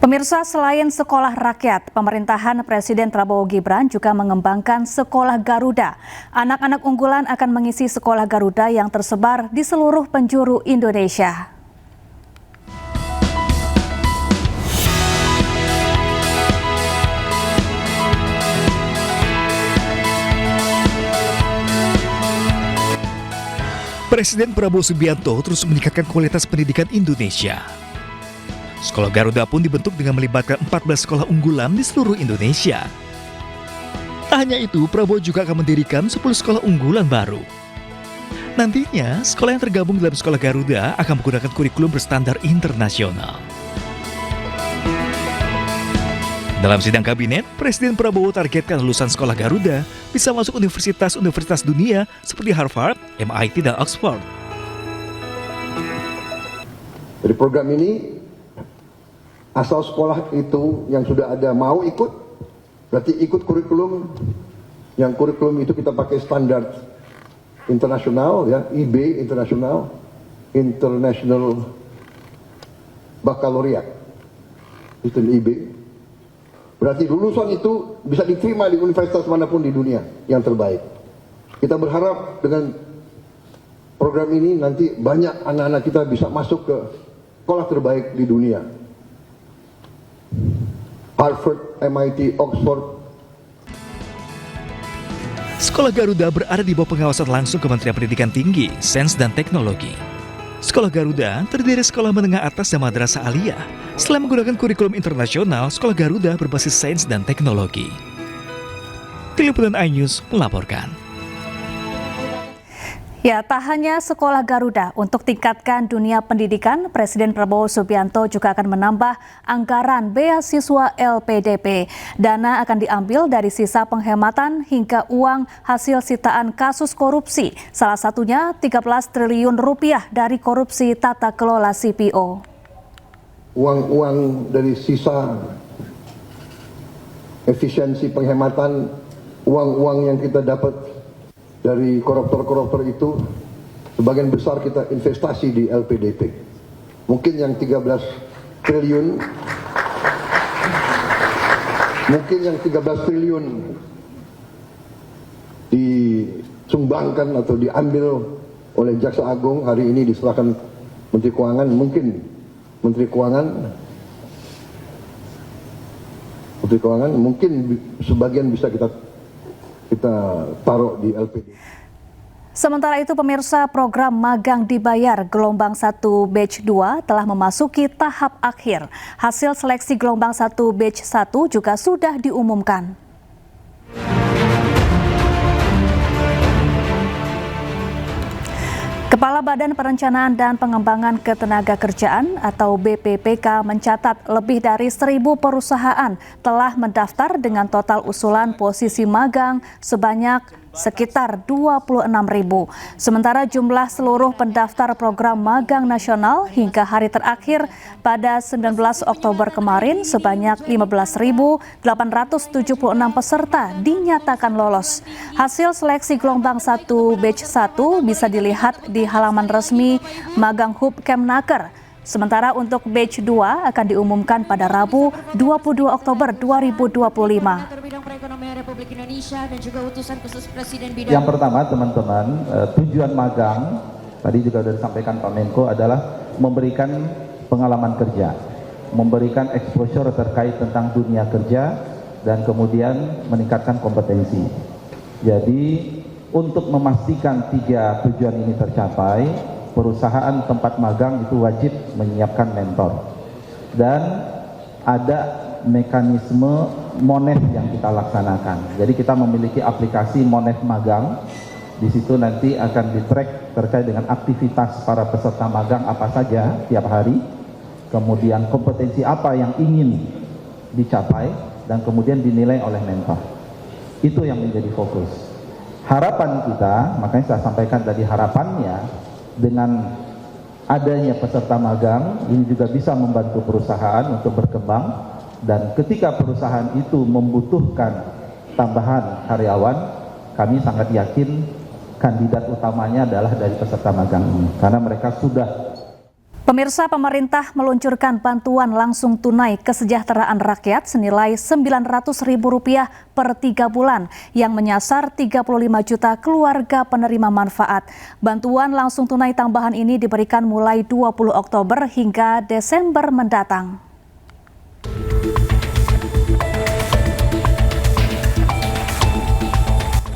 Pemirsa, selain sekolah rakyat, pemerintahan Presiden Prabowo Gibran juga mengembangkan sekolah Garuda. Anak-anak unggulan akan mengisi sekolah Garuda yang tersebar di seluruh penjuru Indonesia. Presiden Prabowo Subianto terus meningkatkan kualitas pendidikan Indonesia. Sekolah Garuda pun dibentuk dengan melibatkan 14 sekolah unggulan di seluruh Indonesia. Tak hanya itu, Prabowo juga akan mendirikan 10 sekolah unggulan baru. Nantinya, sekolah yang tergabung dalam sekolah Garuda akan menggunakan kurikulum berstandar internasional. Dalam sidang kabinet, Presiden Prabowo targetkan lulusan sekolah Garuda bisa masuk universitas-universitas dunia seperti Harvard, MIT, dan Oxford. Dari program ini, asal sekolah itu yang sudah ada mau ikut, berarti ikut kurikulum. Yang kurikulum itu kita pakai standar internasional, ya, IB internasional, International Baccalaureate, sistem IB. Berarti lulusan itu bisa diterima di universitas manapun di dunia yang terbaik. Kita berharap dengan program ini nanti banyak anak-anak kita bisa masuk ke sekolah terbaik di dunia. Harvard, MIT, Oxford. Sekolah Garuda berada di bawah pengawasan langsung Kementerian Pendidikan Tinggi, Sains dan Teknologi. Sekolah Garuda terdiri sekolah menengah atas dan madrasah aliyah. Selain menggunakan kurikulum internasional, sekolah Garuda berbasis sains dan teknologi. Tim Liputan iNews melaporkan. Ya, tak hanya sekolah Garuda, untuk tingkatkan dunia pendidikan, Presiden Prabowo Subianto juga akan menambah anggaran beasiswa LPDP. Dana akan diambil dari sisa penghematan hingga uang hasil sitaan kasus korupsi, salah satunya 13 triliun rupiah dari korupsi tata kelola CPO. Uang-uang dari sisa efisiensi penghematan, uang-uang yang kita dapat dari koruptor-koruptor itu, sebagian besar kita investasi di LPDP. Mungkin yang 13 triliun, disumbangkan atau diambil oleh Jaksa Agung, hari ini diserahkan Menteri Keuangan. Mungkin Menteri Keuangan mungkin sebagian bisa kita taruh di LPD. Sementara itu, pemirsa, program magang dibayar gelombang 1 batch 2 telah memasuki tahap akhir. Hasil seleksi gelombang 1 batch 1 juga sudah diumumkan. Kepala Badan Perencanaan dan Pengembangan Ketenagakerjaan atau BPPK mencatat lebih dari 1.000 perusahaan telah mendaftar dengan total usulan posisi magang sebanyak sekitar 26.000. Sementara jumlah seluruh pendaftar program magang nasional hingga hari terakhir pada 19 Oktober kemarin sebanyak 15.876 peserta dinyatakan lolos. Hasil seleksi gelombang 1 batch 1 bisa dilihat di halaman resmi Magang Hub Kemnaker. Sementara untuk batch 2 akan diumumkan pada Rabu 22 Oktober 2025. Yang pertama, teman-teman, tujuan magang tadi juga sudah disampaikan Pak Menko adalah memberikan pengalaman kerja, memberikan exposure terkait tentang dunia kerja, dan kemudian meningkatkan kompetensi. Jadi untuk memastikan 3 tujuan ini tercapai, perusahaan tempat magang itu wajib menyiapkan mentor, dan ada mekanisme Monef yang kita laksanakan. Jadi kita memiliki aplikasi Monef Magang. Di situ nanti akan di-track terkait dengan aktivitas para peserta magang apa saja tiap hari, kemudian kompetensi apa yang ingin dicapai, dan kemudian dinilai oleh mentor. Itu yang menjadi fokus. Harapan kita, makanya saya sampaikan tadi, harapannya dengan adanya peserta magang ini juga bisa membantu perusahaan untuk berkembang. Dan ketika perusahaan itu membutuhkan tambahan karyawan, kami sangat yakin kandidat utamanya adalah dari peserta magang ini, karena mereka sudah Pemirsa, pemerintah meluncurkan bantuan langsung tunai kesejahteraan rakyat senilai Rp900.000 per 3 bulan yang menyasar 35 juta keluarga penerima manfaat. Bantuan langsung tunai tambahan ini diberikan mulai 20 Oktober hingga Desember mendatang.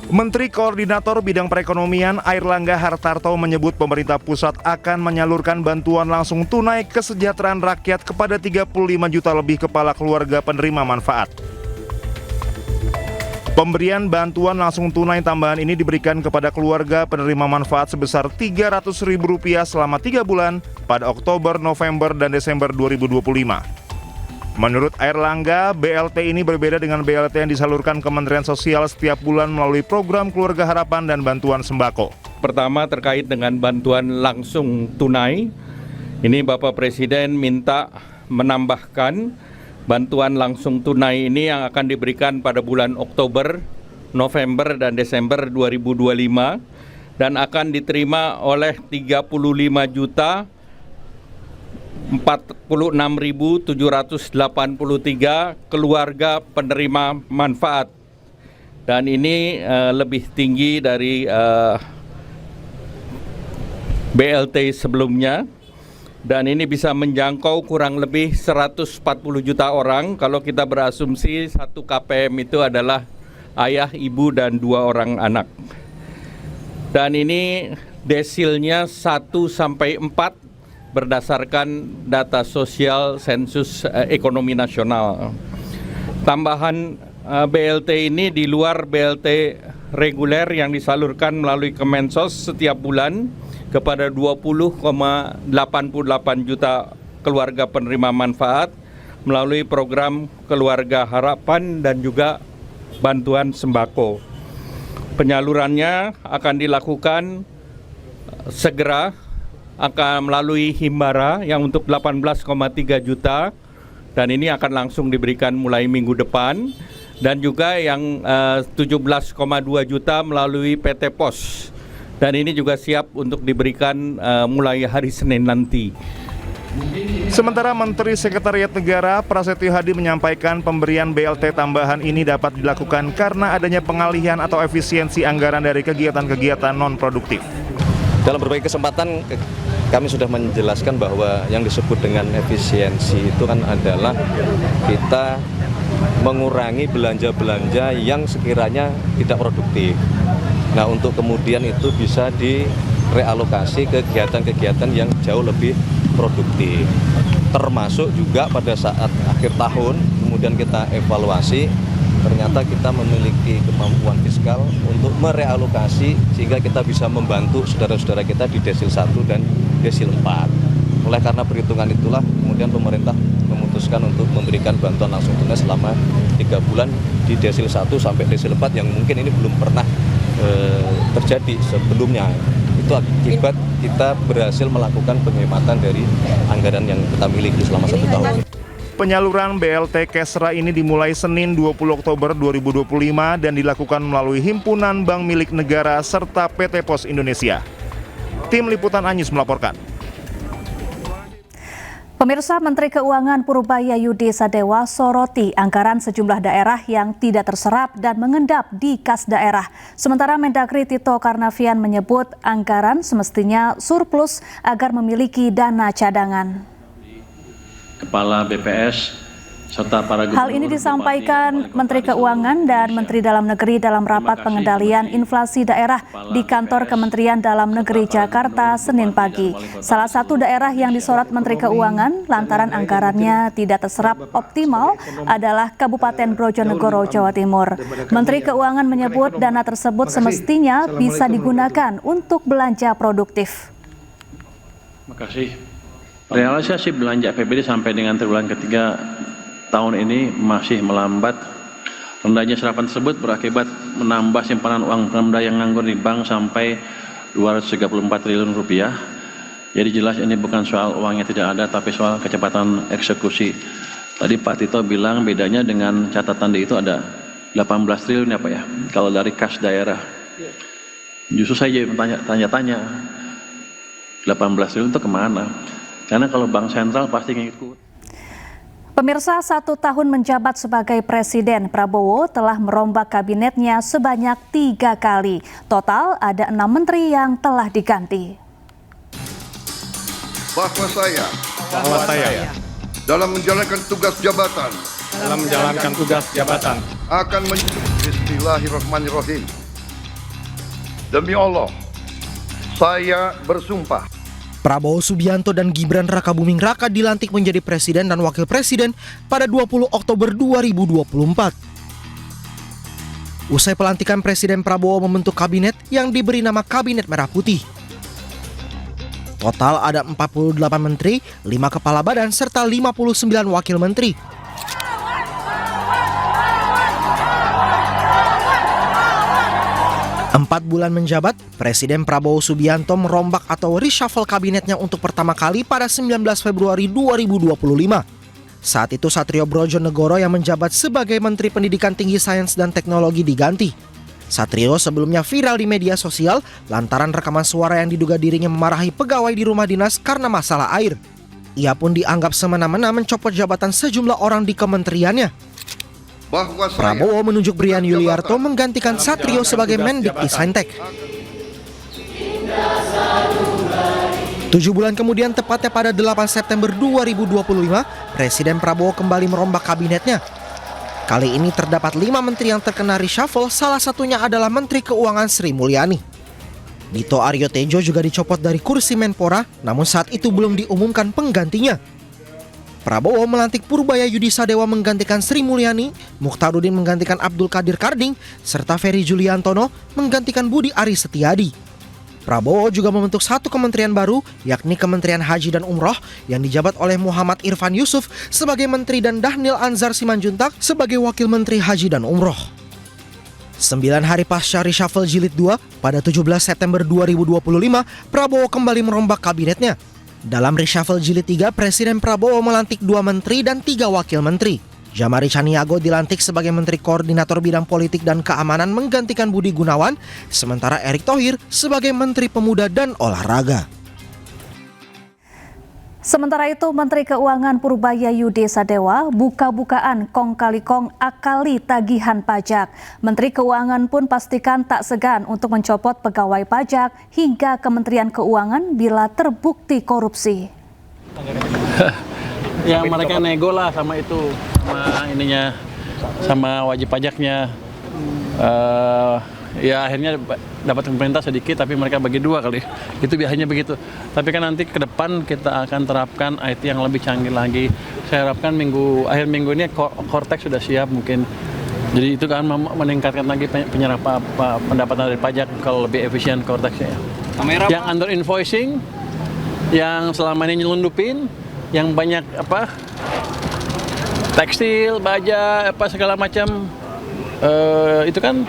Menteri Koordinator Bidang Perekonomian Airlangga Hartarto menyebut pemerintah pusat akan menyalurkan bantuan langsung tunai kesejahteraan rakyat kepada 35 juta lebih kepala keluarga penerima manfaat. Pemberian bantuan langsung tunai tambahan ini diberikan kepada keluarga penerima manfaat sebesar Rp300.000 selama 3 bulan pada Oktober, November, dan Desember 2025. Menurut Airlangga, BLT ini berbeda dengan BLT yang disalurkan Kementerian Sosial setiap bulan melalui program Keluarga Harapan dan bantuan sembako. Pertama terkait dengan bantuan langsung tunai, ini Bapak Presiden minta menambahkan bantuan langsung tunai ini yang akan diberikan pada bulan Oktober, November, dan Desember 2025 dan akan diterima oleh 36.783 keluarga penerima manfaat, dan ini lebih tinggi dari BLT sebelumnya, dan ini bisa menjangkau kurang lebih 140 juta orang kalau kita berasumsi 1 KPM itu adalah ayah, ibu, dan 2 orang anak. Dan ini desilnya 1-4 berdasarkan data sosial sensus ekonomi nasional. Tambahan BLT ini di luar BLT reguler yang disalurkan melalui Kemensos setiap bulan kepada 20,88 juta keluarga penerima manfaat melalui program Keluarga Harapan dan juga bantuan sembako. Penyalurannya akan dilakukan segera, akan melalui Himbara yang untuk 18,3 juta dan ini akan langsung diberikan mulai minggu depan, dan juga yang 17,2 juta melalui PT Pos, dan ini juga siap untuk diberikan mulai hari Senin nanti. Sementara Menteri Sekretariat Negara Prasetyo Hadi menyampaikan pemberian BLT tambahan ini dapat dilakukan karena adanya pengalihan atau efisiensi anggaran dari kegiatan-kegiatan non-produktif. Dalam berbagai kesempatan kami sudah menjelaskan bahwa yang disebut dengan efisiensi itu kan adalah kita mengurangi belanja-belanja yang sekiranya tidak produktif. Nah, untuk kemudian itu bisa direalokasi ke kegiatan-kegiatan yang jauh lebih produktif. Termasuk juga pada saat akhir tahun kemudian kita evaluasi, ternyata kita memiliki kemampuan fiskal untuk merealokasi sehingga kita bisa membantu saudara-saudara kita di desil 1 dan desil 4. Oleh karena perhitungan itulah kemudian pemerintah memutuskan untuk memberikan bantuan langsung tunai selama 3 bulan di desil 1 sampai desil 4 yang mungkin ini belum pernah terjadi sebelumnya. Itu akibat kita berhasil melakukan penghematan dari anggaran yang kita miliki selama 1 tahun. Penyaluran BLT Kesra ini dimulai Senin 20 Oktober 2025 dan dilakukan melalui Himpunan Bank Milik Negara serta PT Pos Indonesia. Tim Liputan Anyus melaporkan. Pemirsa, Menteri Keuangan Purbaya Yudi Sadewa soroti anggaran sejumlah daerah yang tidak terserap dan mengendap di kas daerah. Sementara Mendagri Tito Karnavian menyebut anggaran semestinya surplus agar memiliki dana cadangan. Kepala BPS serta para gubernur. Hal ini disampaikan Menteri Keuangan dan Menteri Dalam Negeri dalam rapat pengendalian inflasi daerah di kantor Kementerian Dalam Negeri Jakarta Senin pagi. Salah satu daerah yang disorot Menteri Keuangan lantaran anggarannya tidak terserap optimal adalah Kabupaten Bojonegoro, Jawa Timur. Menteri Keuangan menyebut dana tersebut semestinya bisa digunakan untuk belanja produktif. Terima kasih. Realisasi belanja APBD sampai dengan triwulan ketiga tahun ini masih melambat. Rendahnya serapan tersebut berakibat menambah simpanan uang Pemda yang nganggur di bank sampai 234 triliun rupiah. Jadi jelas ini bukan soal uangnya tidak ada, tapi soal kecepatan eksekusi. Tadi Pak Tito bilang bedanya dengan catatan di itu ada 18 triliun ya Pak ya, kalau dari kas daerah. Justru saya jadi tanya-tanya, 18 triliun itu kemana? Karena kalau bank sentral pasti ngikut. Pemirsa, 1 tahun menjabat sebagai presiden, Prabowo telah merombak kabinetnya sebanyak 3 kali. Total ada 6 menteri yang telah diganti. Bahwa saya dalam menjalankan tugas jabatan akan Bismillahirrahmanirrahim. Demi Allah, saya bersumpah. Prabowo Subianto dan Gibran Rakabuming Raka dilantik menjadi presiden dan wakil presiden pada 20 Oktober 2024. Usai pelantikan, Presiden Prabowo membentuk kabinet yang diberi nama Kabinet Merah Putih. Total ada 48 menteri, 5 kepala badan, serta 59 wakil menteri. Empat bulan menjabat, Presiden Prabowo Subianto merombak atau reshuffle kabinetnya untuk pertama kali pada 19 Februari 2025. Saat itu Satrio Brojonegoro yang menjabat sebagai Menteri Pendidikan Tinggi Sains dan Teknologi diganti. Satrio sebelumnya viral di media sosial lantaran rekaman suara yang diduga dirinya memarahi pegawai di rumah dinas karena masalah air. Ia pun dianggap semena-mena mencopot jabatan sejumlah orang di kementeriannya. Prabowo menunjuk Brian Yuliarto menggantikan Satrio sebagai Mendikbudristek. 7 bulan kemudian, tepatnya pada 8 September 2025, Presiden Prabowo kembali merombak kabinetnya. Kali ini terdapat 5 menteri yang terkena reshuffle, salah satunya adalah Menteri Keuangan Sri Mulyani. Dito Aryo Tejo juga dicopot dari kursi Menpora, namun saat itu belum diumumkan penggantinya. Prabowo melantik Purbaya Yudi Sadewa menggantikan Sri Mulyani, Mukhtarudin menggantikan Abdul Qadir Karding, serta Ferry Juliantono menggantikan Budi Aris Setiadi. Prabowo juga membentuk 1 kementerian baru, yakni Kementerian Haji dan Umroh yang dijabat oleh Muhammad Irfan Yusuf sebagai Menteri dan Dhanil Anzar Simanjuntak sebagai Wakil Menteri Haji dan Umroh. 9 hari pasca reshuffle jilid 2, pada 17 September 2025, Prabowo kembali merombak kabinetnya. Dalam reshuffle jilid 3, Presiden Prabowo melantik 2 menteri dan 3 wakil menteri. Jamari Chaniago dilantik sebagai Menteri Koordinator Bidang Politik dan Keamanan menggantikan Budi Gunawan, sementara Erick Thohir sebagai Menteri Pemuda dan Olahraga. Sementara itu, Menteri Keuangan Purbaya Yudi Sadewa buka-bukaan kong kali kong akali tagihan pajak. Menteri Keuangan pun pastikan tak segan untuk mencopot pegawai pajak hingga Kementerian Keuangan bila terbukti korupsi. Ya mereka nego lah sama itu, sama ininya, sama wajib pajaknya. Ya akhirnya dapat pemerintah sedikit, tapi mereka bagi 2 kali. Itu biasanya begitu. Tapi kan nanti ke depan kita akan terapkan IT yang lebih canggih lagi. Saya harapkan akhir minggu ini Cortex sudah siap mungkin. Jadi itu kan meningkatkan lagi pendapatan dari pajak kalau lebih efisien Cortexnya. Yang under invoicing, yang selama ini nyelundupin, yang banyak tekstil, baja, segala macam, itu kan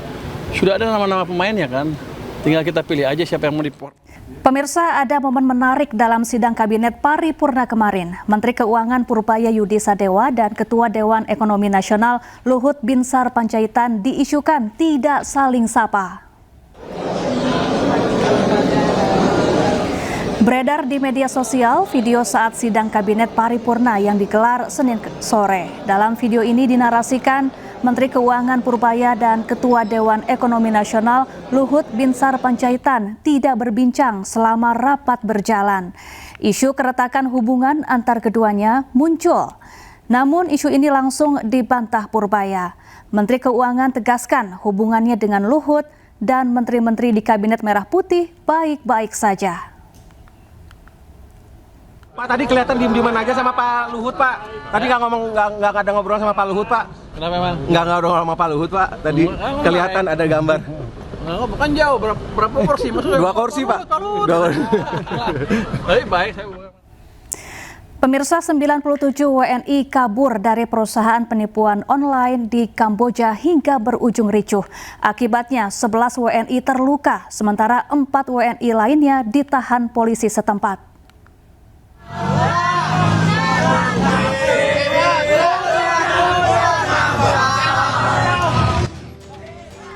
sudah ada nama-nama pemainnya kan, tinggal kita pilih aja siapa yang mau diport. Pemirsa, ada momen menarik dalam sidang kabinet paripurna kemarin. Menteri Keuangan Purbaya Yudi Sadewa dan Ketua Dewan Ekonomi Nasional Luhut Binsar Panjaitan diisukan tidak saling sapa. Beredar di media sosial video saat sidang kabinet paripurna yang digelar Senin sore. Dalam video ini dinarasikan Menteri Keuangan Purbaya dan Ketua Dewan Ekonomi Nasional Luhut Binsar Panjaitan tidak berbincang selama rapat berjalan. Isu keretakan hubungan antar keduanya muncul. Namun isu ini langsung dibantah Purbaya. Menteri Keuangan tegaskan hubungannya dengan Luhut dan menteri-menteri di Kabinet Merah Putih baik-baik saja. Pak, tadi kelihatan diem-dieman aja sama Pak Luhut, Pak. Tadi nggak ada ngobrol sama Pak Luhut, Pak. Kenapa emang? Nggak ngobrol sama Pak Luhut, Pak. Tadi kelihatan ada gambar. Bukan jauh, berapa kursi maksudnya? 2 kursi, Pak. 2 kursi. Baik, saya... Pemirsa, 97 WNI kabur dari perusahaan penipuan online di Kamboja hingga berujung ricuh. Akibatnya 11 WNI terluka, sementara 4 WNI lainnya ditahan polisi setempat.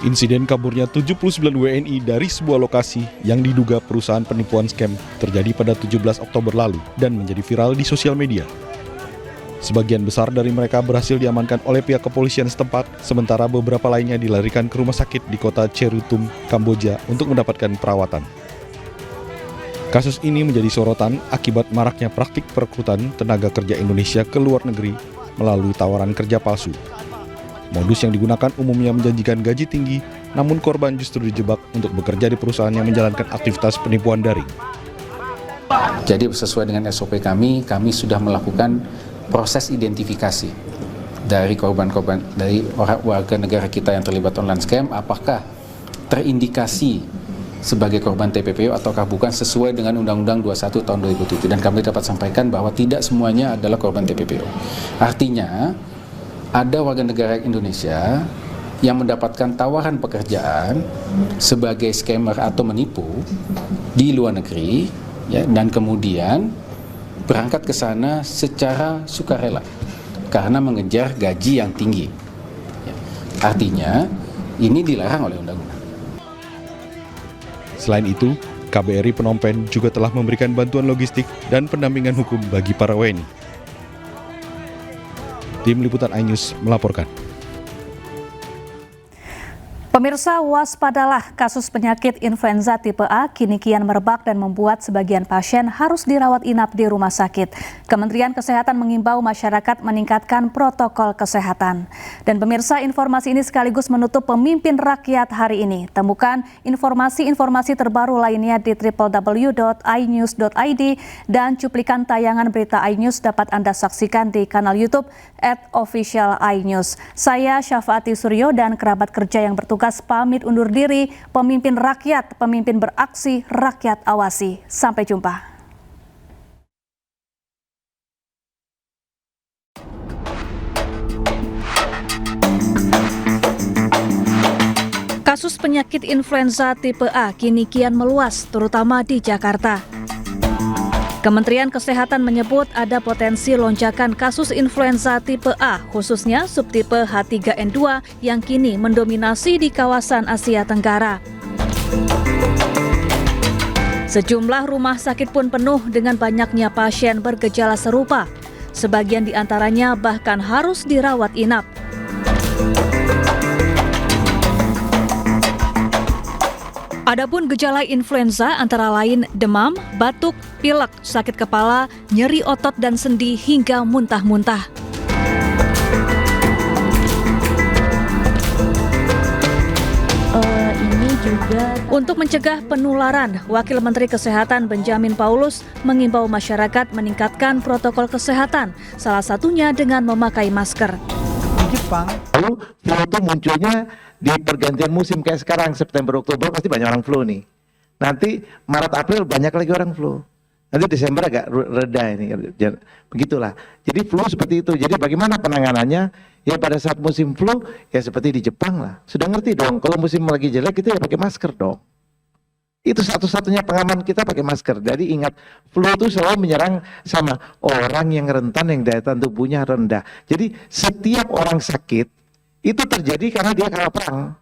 Insiden kaburnya 79 WNI dari sebuah lokasi yang diduga perusahaan penipuan scam terjadi pada 17 Oktober lalu dan menjadi viral di sosial media. Sebagian besar dari mereka berhasil diamankan oleh pihak kepolisian setempat, sementara beberapa lainnya dilarikan ke rumah sakit di kota Cherutum, Kamboja untuk mendapatkan perawatan. Kasus ini menjadi sorotan akibat maraknya praktik perekrutan tenaga kerja Indonesia ke luar negeri melalui tawaran kerja palsu. Modus yang digunakan umumnya menjanjikan gaji tinggi, namun korban justru dijebak untuk bekerja di perusahaan yang menjalankan aktivitas penipuan daring. Jadi sesuai dengan SOP kami sudah melakukan proses identifikasi dari korban-korban, dari warga negara kita yang terlibat online scam, apakah terindikasi sebagai korban TPPO ataukah bukan sesuai dengan Undang-Undang 21 tahun 2007. Dan kami dapat sampaikan bahwa tidak semuanya adalah korban TPPO. Artinya, ada warga negara Indonesia yang mendapatkan tawaran pekerjaan sebagai scammer atau menipu di luar negeri, ya, dan kemudian berangkat ke sana secara sukarela karena mengejar gaji yang tinggi. Artinya, ini dilarang oleh undang-undang. Selain itu, KBRI Phnom Penh juga telah memberikan bantuan logistik dan pendampingan hukum bagi para WNI. Tim Liputan iNews melaporkan. Pemirsa, waspadalah, kasus penyakit influenza tipe A kini kian merebak dan membuat sebagian pasien harus dirawat inap di rumah sakit. Kementerian Kesehatan mengimbau masyarakat meningkatkan protokol kesehatan. Dan pemirsa, informasi ini sekaligus menutup Pemimpin Rakyat hari ini. Temukan informasi-informasi terbaru lainnya di www.inews.id dan cuplikan tayangan berita iNews dapat Anda saksikan di kanal YouTube @officialinews. Saya Syafaati Suryo dan kerabat kerja yang bertugas pamit undur diri. Pemimpin rakyat, pemimpin beraksi, rakyat awasi. Sampai jumpa. Kasus penyakit influenza tipe A kini kian meluas, terutama di Jakarta. Kementerian Kesehatan menyebut ada potensi lonjakan kasus influenza tipe A, khususnya subtipe H3N2 yang kini mendominasi di kawasan Asia Tenggara. Sejumlah rumah sakit pun penuh dengan banyaknya pasien bergejala serupa. Sebagian di antaranya bahkan harus dirawat inap. Adapun gejala influenza antara lain demam, batuk, pilek, sakit kepala, nyeri otot dan sendi hingga muntah-muntah. Untuk mencegah penularan, Wakil Menteri Kesehatan Benjamin Paulus mengimbau masyarakat meningkatkan protokol kesehatan, salah satunya dengan memakai masker. Di Jepang, lalu flu itu munculnya di pergantian musim kayak sekarang September Oktober pasti banyak orang flu nih. Nanti Maret April banyak lagi orang flu. Nanti Desember agak reda ini. Begitulah. Jadi flu seperti itu. Jadi bagaimana penanganannya? Ya pada saat musim flu ya seperti di Jepang lah. Sudah ngerti dong. Kalau musim lagi jelek kita ya pakai masker dong. Itu satu-satunya pengaman kita pakai masker. Jadi ingat, flu itu selalu menyerang sama orang yang rentan, yang daya tahan tubuhnya rendah. Jadi setiap orang sakit itu terjadi karena dia kalah perang.